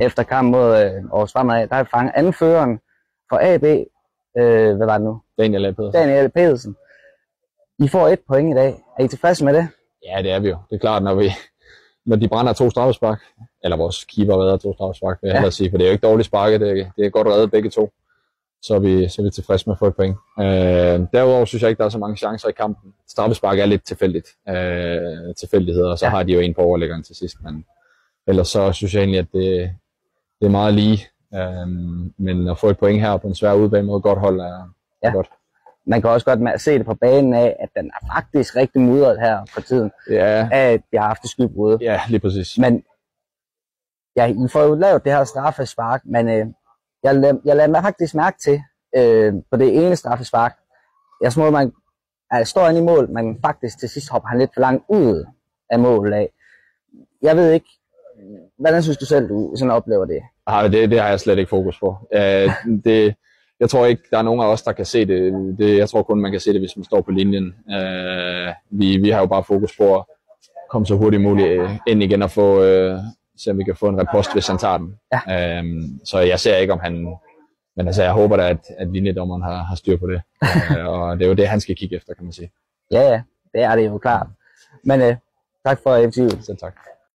efter kampen mod Aarhus Fremad, der har fanget anføreren for AB, hvad var det nu? Daniel Pedersen. I får 1 point i dag. Er I tilfredse med det? Ja, det er vi jo. Det er klart, når de brænder 2 straffespark, eller vores keeper redder 2 straffespark, vil jeg hellere sige, for det er jo ikke dårligt sparket, det er godt reddet begge to. Så er vi tilfredse med at få 1 point. Derudover synes jeg ikke, der er så mange chancer i kampen. Straffespark er lidt tilfældigheder, og så har de jo en på overlæggeren til sidst. Men ellers så synes jeg egentlig, at det er meget lige. Men at få 1 point her på en svær udebane mod et godt hold er godt. Man kan også godt se det på banen af, at den er faktisk rigtig mudret her for tiden. Ja. At jeg har haft et skybrud. Ja, lige præcis. Men ja, I får jo lavet det her straffespark, men jeg lader mig faktisk mærke til på det ene straffespark. Jeg tror, man står inde i mål, men faktisk til sidst hopper han lidt for langt ud af målet af. Jeg ved ikke, hvordan synes du selv, du sådan oplever det? Det har jeg slet ikke fokus på. Jeg tror ikke, der er nogen af os, der kan se det. Jeg tror kun, man kan se det, hvis man står på linjen. Vi har jo bare fokus på at komme så hurtigt muligt ind igen og se om vi kan få en repost, hvis han tager den. Ja. Så jeg ser ikke, om han... Men altså, jeg håber da, at linjedommeren har styr på det. Og det er jo det, han skal kigge efter, kan man sige. Ja, det er det jo klart. Men tak for interviewet. Selv tak.